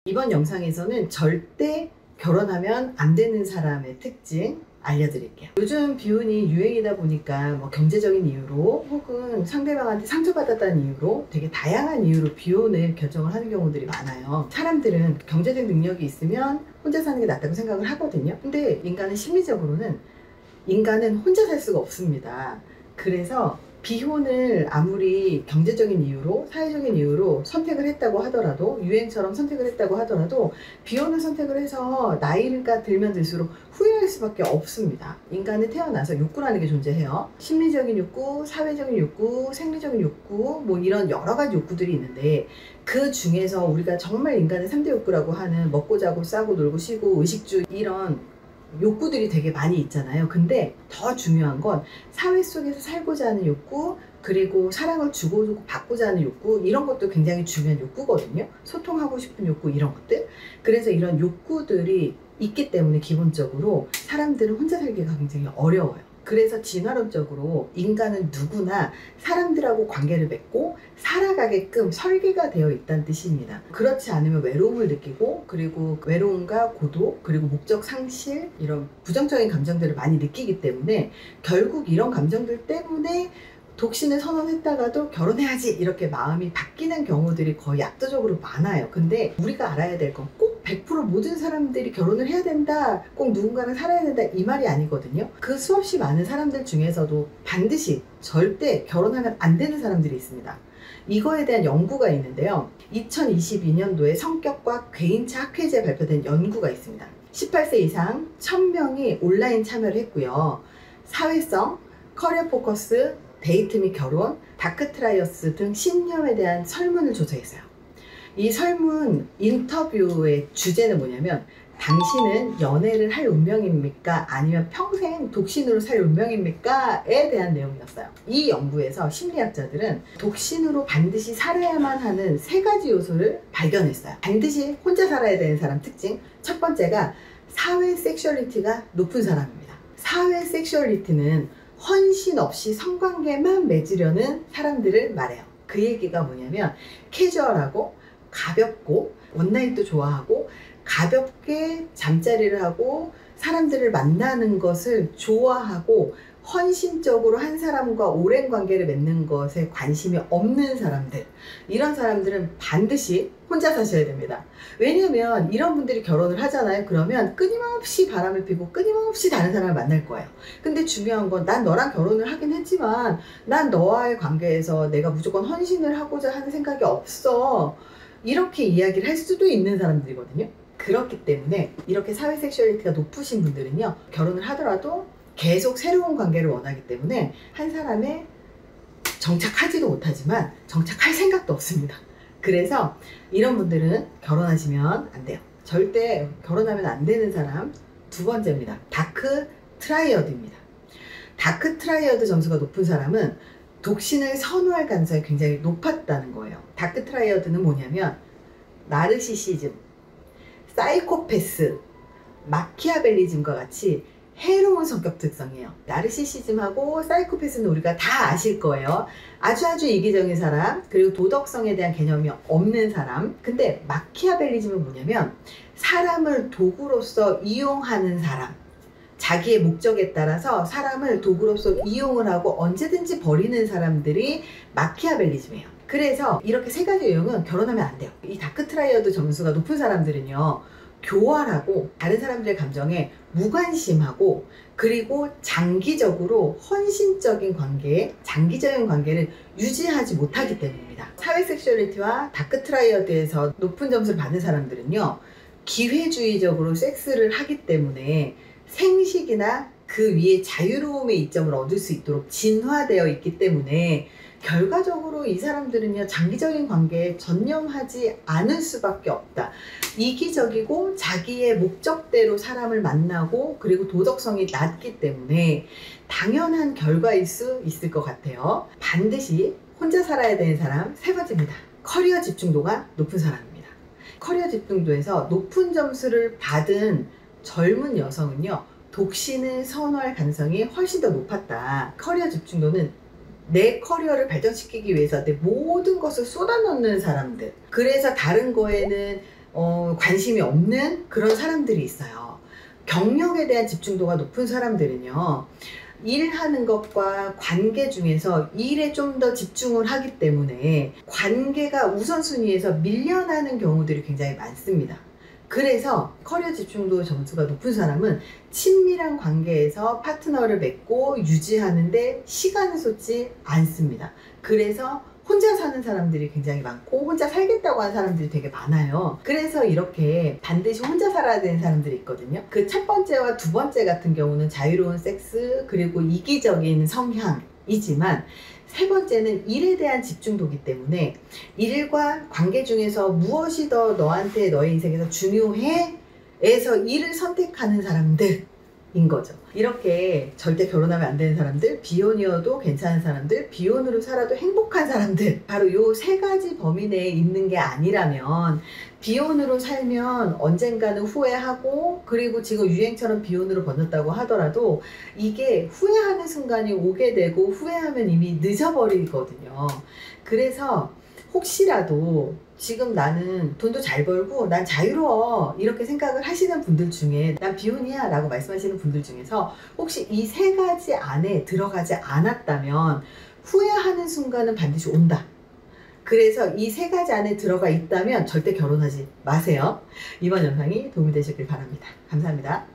이번 영상에서는 절대 결혼하면 안 되는 사람의 특징 알려드릴게요. 요즘 비혼이 유행이다 보니까 뭐 경제적인 이유로 혹은 상대방한테 상처받았다는 이유로 되게 다양한 이유로 비혼을 결정을 하는 경우들이 많아요. 사람들은 경제적 능력이 있으면 혼자 사는 게 낫다고 생각을 하거든요. 근데 인간은 혼자 살 수가 없습니다. 그래서 비혼을 아무리 경제적인 이유로, 사회적인 이유로 선택을 했다고 하더라도, 유행처럼 선택을 했다고 하더라도 비혼을 선택을 해서 나이가 들면 들수록 후회할 수밖에 없습니다. 인간은 태어나서 욕구라는 게 존재해요. 심리적인 욕구, 사회적인 욕구, 생리적인 욕구, 뭐 이런 여러 가지 욕구들이 있는데, 그 중에서 우리가 정말 인간의 3대 욕구라고 하는 먹고 자고 싸고 놀고 쉬고 의식주, 이런 욕구들이 되게 많이 있잖아요. 근데 더 중요한 건 사회 속에서 살고자 하는 욕구, 그리고 사랑을 주고 받고자 하는 욕구, 이런 것도 굉장히 중요한 욕구거든요. 소통하고 싶은 욕구, 이런 것들. 그래서 이런 욕구들이 있기 때문에 기본적으로 사람들은 혼자 살기가 굉장히 어려워요. 그래서 진화론적으로 인간은 누구나 사람들하고 관계를 맺고 살아가게끔 설계가 되어 있다는 뜻입니다. 그렇지 않으면 외로움을 느끼고, 그리고 외로움과 고독, 그리고 목적 상실, 이런 부정적인 감정들을 많이 느끼기 때문에 결국 이런 감정들 때문에 독신을 선언했다가도 결혼해야지 이렇게 마음이 바뀌는 경우들이 거의 압도적으로 많아요. 근데 우리가 알아야 될 건 꼭 100% 모든 사람들이 결혼을 해야 된다, 꼭 누군가랑 살아야 된다, 이 말이 아니거든요. 그 수없이 많은 사람들 중에서도 반드시 절대 결혼하면 안 되는 사람들이 있습니다. 이거에 대한 연구가 있는데요. 2022년도에 성격과 개인차 학회지에 발표된 연구가 있습니다. 18세 이상 1000명이 온라인 참여를 했고요. 사회성, 커리어 포커스, 데이트 및 결혼, 다크 트라이어스 등 신념에 대한 설문을 조사했어요. 이 설문 인터뷰의 주제는 뭐냐면, 당신은 연애를 할 운명입니까? 아니면 평생 독신으로 살 운명입니까? 에 대한 내용이었어요. 이 연구에서 심리학자들은 독신으로 반드시 살아야만 하는 3가지 요소를 발견했어요. 반드시 혼자 살아야 되는 사람 특징. 첫 번째가 사회 섹슈얼리티가 높은 사람입니다. 사회 섹슈얼리티는 헌신 없이 성관계만 맺으려는 사람들을 말해요. 그 얘기가 뭐냐면, 캐주얼하고 가볍고 원나잇도 좋아하고 가볍게 잠자리를 하고 사람들을 만나는 것을 좋아하고 헌신적으로 한 사람과 오랜 관계를 맺는 것에 관심이 없는 사람들, 이런 사람들은 반드시 혼자 사셔야 됩니다. 왜냐면 이런 분들이 결혼을 하잖아요. 그러면 끊임없이 바람을 피고 끊임없이 다른 사람을 만날 거예요. 근데 중요한 건, 난 너랑 결혼을 하긴 했지만 난 너와의 관계에서 내가 무조건 헌신을 하고자 하는 생각이 없어, 이렇게 이야기를 할 수도 있는 사람들이거든요. 그렇기 때문에 이렇게 사회 섹슈얼리티가 높으신 분들은요, 결혼을 하더라도 계속 새로운 관계를 원하기 때문에 한 사람에 정착하지도 못하지만 정착할 생각도 없습니다. 그래서 이런 분들은 결혼하시면 안 돼요. 절대 결혼하면 안 되는 사람 두 번째입니다. 다크 트라이어드입니다. 다크 트라이어드 점수가 높은 사람은 독신을 선호할 가능성이 굉장히 높았다는 거예요. 다크 트라이어드는 뭐냐면, 나르시시즘, 사이코패스, 마키아벨리즘과 같이 해로운 성격 특성이에요. 나르시시즘하고 사이코패스는 우리가 다 아실 거예요. 아주 이기적인 사람, 그리고 도덕성에 대한 개념이 없는 사람. 근데 마키아벨리즘은 뭐냐면, 사람을 도구로서 이용하는 사람, 자기의 목적에 따라서 사람을 도구로서 이용을 하고 언제든지 버리는 사람들이 마키아벨리즘이에요. 그래서 이렇게 3가지 유형은 결혼하면 안 돼요. 이 다크 트라이어드 점수가 높은 사람들은요, 교활하고 다른 사람들의 감정에 무관심하고, 그리고 장기적으로 헌신적인 관계, 장기적인 관계를 유지하지 못하기 때문입니다. 사회 섹슈얼리티와 다크 트라이어드에서 높은 점수를 받는 사람들은요, 기회주의적으로 섹스를 하기 때문에 생식이나 그 위에 자유로움의 이점을 얻을 수 있도록 진화되어 있기 때문에 결과적으로 이 사람들은요, 장기적인 관계에 전념하지 않을 수밖에 없다. 이기적이고 자기의 목적대로 사람을 만나고, 그리고 도덕성이 낮기 때문에 당연한 결과일 수 있을 것 같아요. 반드시 혼자 살아야 되는 사람 3번째입니다. 커리어 집중도가 높은 사람입니다. 커리어 집중도에서 높은 점수를 받은 젊은 여성은요, 독신을 선호할 가능성이 훨씬 더 높았다. 커리어 집중도는 내 커리어를 발전시키기 위해서 내 모든 것을 쏟아넣는 사람들, 그래서 다른 거에는 관심이 없는 그런 사람들이 있어요. 경력에 대한 집중도가 높은 사람들은요, 일하는 것과 관계 중에서 일에 좀 더 집중을 하기 때문에 관계가 우선순위에서 밀려나는 경우들이 굉장히 많습니다. 그래서 커리어 집중도 점수가 높은 사람은 친밀한 관계에서 파트너를 맺고 유지하는데 시간을 쏟지 않습니다. 그래서 혼자 사는 사람들이 굉장히 많고 혼자 살겠다고 하는 사람들이 되게 많아요. 그래서 이렇게 반드시 혼자 살아야 되는 사람들이 있거든요. 그 첫 번째와 두 번째 같은 경우는 자유로운 섹스 그리고 이기적인 성향이지만 세 번째는 일에 대한 집중도이기 때문에 일과 관계 중에서 무엇이 더 너한테 너의 인생에서 중요해? 에서 일을 선택하는 사람들 인 거죠. 이렇게 절대 결혼하면 안 되는 사람들, 비혼이어도 괜찮은 사람들, 비혼으로 살아도 행복한 사람들, 바로 요 세 가지 범위 내에 있는 게 아니라면 비혼으로 살면 언젠가는 후회하고, 그리고 지금 유행처럼 비혼으로 번졌다고 하더라도 이게 후회하는 순간이 오게 되고 후회하면 이미 늦어버리거든요. 그래서 혹시라도 지금 나는 돈도 잘 벌고 난 자유로워 이렇게 생각을 하시는 분들 중에 난 비혼이야 라고 말씀하시는 분들 중에서 혹시 이 세 가지 안에 들어가지 않았다면 후회하는 순간은 반드시 온다. 그래서 이 세 가지 안에 들어가 있다면 절대 결혼하지 마세요. 이번 영상이 도움이 되셨길 바랍니다. 감사합니다.